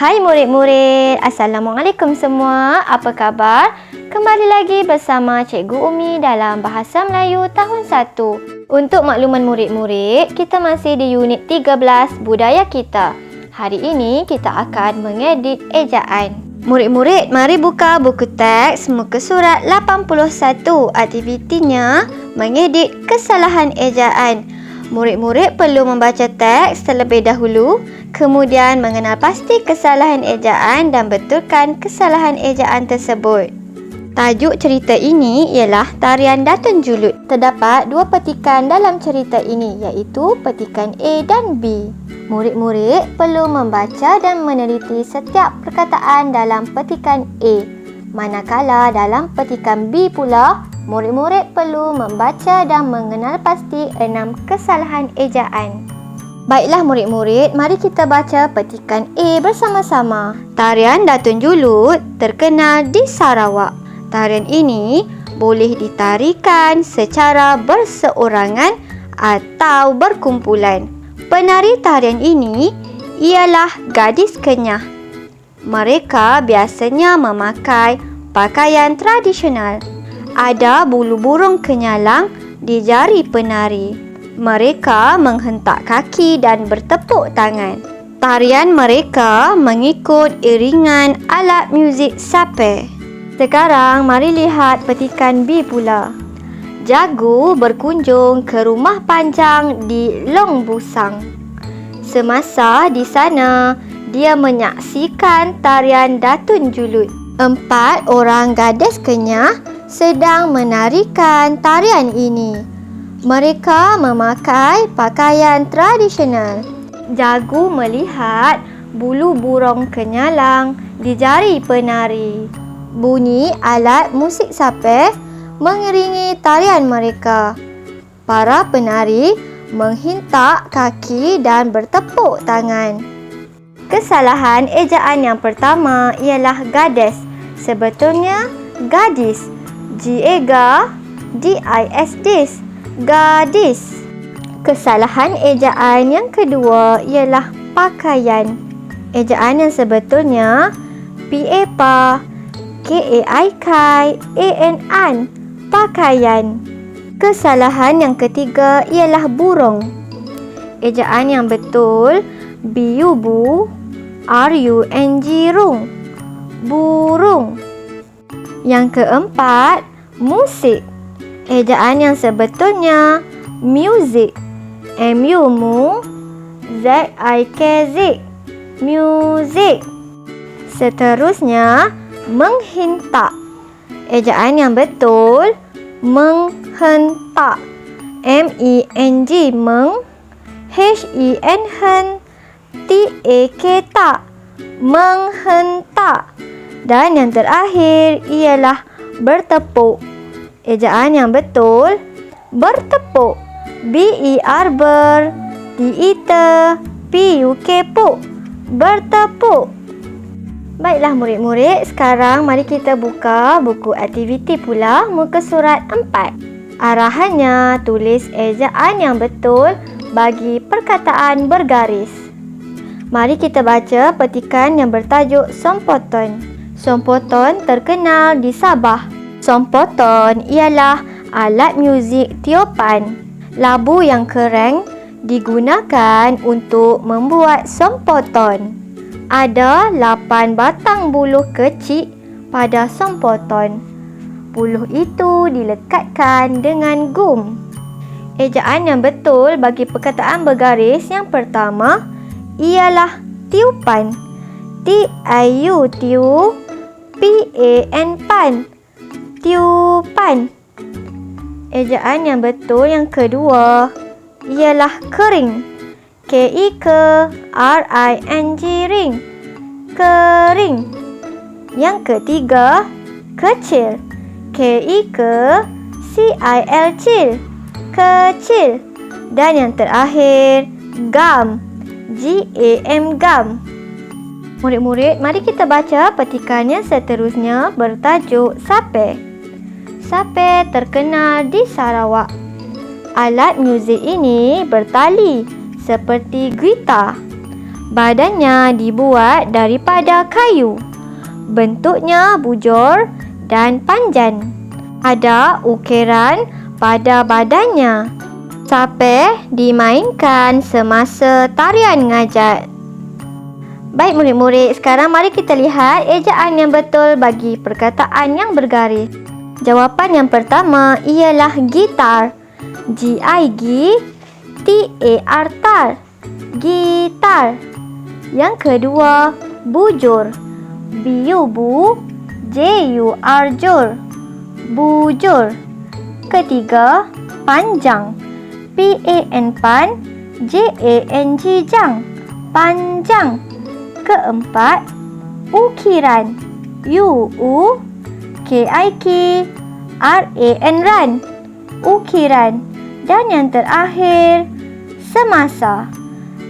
Hai murid-murid, Assalamualaikum semua. Apa khabar? Kembali lagi bersama Cikgu Umi dalam Bahasa Melayu tahun 1. Untuk makluman murid-murid, kita masih di unit 13 Budaya Kita. Hari ini kita akan mengedit ejaan. Murid-murid, mari buka buku teks muka surat 81. Aktivitinya mengedit kesalahan ejaan. Murid-murid perlu membaca teks terlebih dahulu, kemudian mengenal pasti kesalahan ejaan dan betulkan kesalahan ejaan tersebut. Tajuk cerita ini ialah Tarian Datun Julud. Terdapat dua petikan dalam cerita ini, iaitu petikan A dan B. Murid-murid perlu membaca dan meneliti setiap perkataan dalam petikan A. Manakala dalam petikan B pula, murid-murid perlu membaca dan mengenal pasti 6 kesalahan ejaan. Baiklah murid-murid, mari kita baca petikan A bersama-sama. Tarian Datun Julud terkenal di Sarawak. Tarian ini boleh ditarikan secara berseorangan atau berkumpulan. Penari tarian ini ialah gadis kenyah. Mereka biasanya memakai pakaian tradisional. Ada bulu burung kenyalang di jari penari. Mereka menghentak kaki dan bertepuk tangan. Tarian mereka mengikut iringan alat muzik sape. Sekarang mari lihat petikan B pula. Jagu berkunjung ke rumah panjang di Long Busang. Semasa di sana, dia menyaksikan tarian Datun Julud. 4 orang gadis kenyah sedang menarikan tarian ini. Mereka memakai pakaian tradisional. Jagu melihat bulu burung kenyalang di jari penari. Bunyi alat musik sape mengiringi tarian mereka. Para penari menghentak kaki dan bertepuk tangan. Kesalahan ejaan yang pertama ialah gadis. Sebetulnya gadis. G-A-G, D-I-S-D, gadis. Kesalahan ejaan yang kedua ialah pakaian. Ejaan yang sebetulnya P-A-P, K-A-I-K, A-N-An, pakaian. Kesalahan yang ketiga ialah burung. Ejaan yang betul B-U-B, R-U-N-G, rung, burung. Yang keempat, musik. Ejaan yang sebetulnya music, M-U-M, Z-I-K-Z, music. Seterusnya, menghentak. Ejaan yang betul menghentak, M-E-N-G, meng, H-E-N, hen, T-A-K, tak, menghentak. Dan yang terakhir ialah bertepuk. Ejaan yang betul bertepuk, B-E-R, ber, T-E-T, P-U-K, puk, bertepuk. Baiklah murid-murid, sekarang mari kita buka buku aktiviti pula muka surat 4. Arahannya, tulis ejaan yang betul bagi perkataan bergaris. Mari kita baca petikan yang bertajuk Sompoton. Sompoton terkenal di Sabah. Sompoton ialah alat muzik tiupan. Labu yang kering digunakan untuk membuat sompoton. Ada 8 batang buluh kecil pada sompoton. Buluh itu dilekatkan dengan gum. Ejaan yang betul bagi perkataan bergaris yang pertama ialah tiupan. T-I-U, tiu, P-A-N, pan, tiupan. Ejaan yang betul yang kedua ialah kering. K-I-K-R-I-N-G, ring, kering. Yang ketiga, kecil. K-I-K-C-I-L, cil, kecil. Dan yang terakhir, gam, G-A-M, gam. Murid-murid, mari kita baca petikan yang seterusnya bertajuk Sape. Sape terkenal di Sarawak. Alat muzik ini bertali seperti gitar. Badannya dibuat daripada kayu. Bentuknya bujur dan panjang. Ada ukiran pada badannya. Sapeh dimainkan semasa tarian ngajat. Baik murid-murid, sekarang mari kita lihat ejaan yang betul bagi perkataan yang bergaris. Jawapan yang pertama ialah gitar. G-I-G-T-A-R, tar. Gitar. Yang kedua, bujur. B-U-Bu J-U-R, jur. Bujur. Ketiga, panjang. P-A-N, pan. J-A-N-G, jang. Panjang. Keempat, ukiran. U-U-K-I-K-R-A-N, ran. Ukiran. Dan yang terakhir, semasa.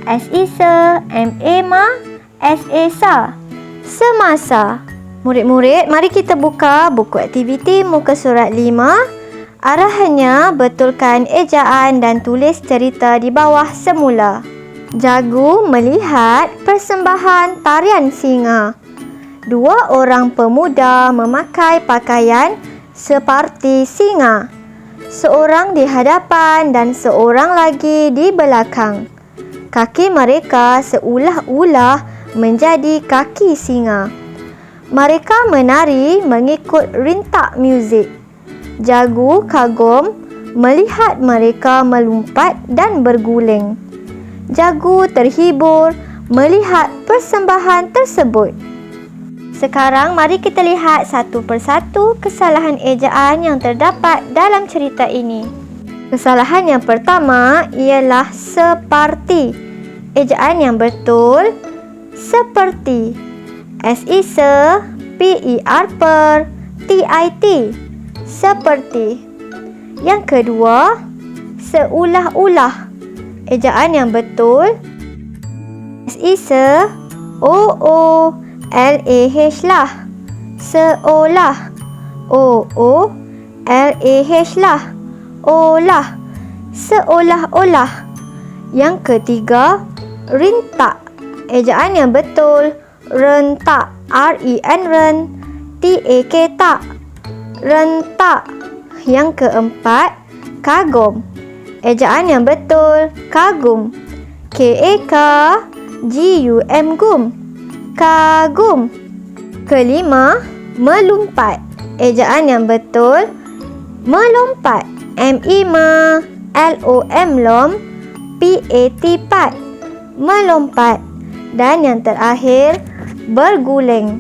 S-I-S-A, M-A-M-A, S-A-S-A. Semasa. Murid-murid, mari kita buka buku aktiviti muka surat 5. Arahannya, betulkan ejaan dan tulis cerita di bawah semula. Jagu melihat persembahan tarian singa. Dua orang pemuda memakai pakaian seperti singa. Seorang di hadapan dan seorang lagi di belakang. Kaki mereka seolah-olah menjadi kaki singa. Mereka menari mengikut rintak muzik. Jagu kagum melihat mereka melompat dan berguling. Jagu terhibur melihat persembahan tersebut. Sekarang mari kita lihat satu persatu kesalahan ejaan yang terdapat dalam cerita ini. Kesalahan yang pertama ialah seperti. Ejaan yang betul, seperti. S-I-S-E, P-E-R, per, T-I-T. Seperti. Yang kedua, seolah-olah. Ejaan yang betul, S-I-S-E, O-O-L-A-H, lah. Seolah. O-O-L-A-H, lah. Olah. Seolah-olah. Yang ketiga, rintak. Ejaan yang betul, rentak. R-E-N, ren. T-A-K, tak. Rentak. Yang keempat, kagum. Ejaan yang betul, kagum. K-A-K-G-U-M, gum. Kagum. Kelima, melompat. Ejaan yang betul, melompat. M-I-M-A-L-O-M, lom. P-A-T, pat. Melompat. Dan yang terakhir, berguling.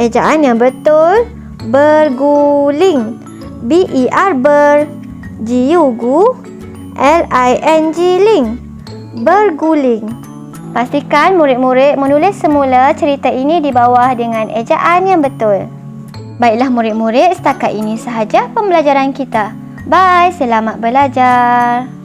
Ejaan yang betul, berguling. B-E-R, ber. G-U, gu. L-I-N-G, ling. Berguling. Pastikan murid-murid menulis semula cerita ini di bawah dengan ejaan yang betul. Baiklah murid-murid, setakat ini sahaja pembelajaran kita. Bye, selamat belajar.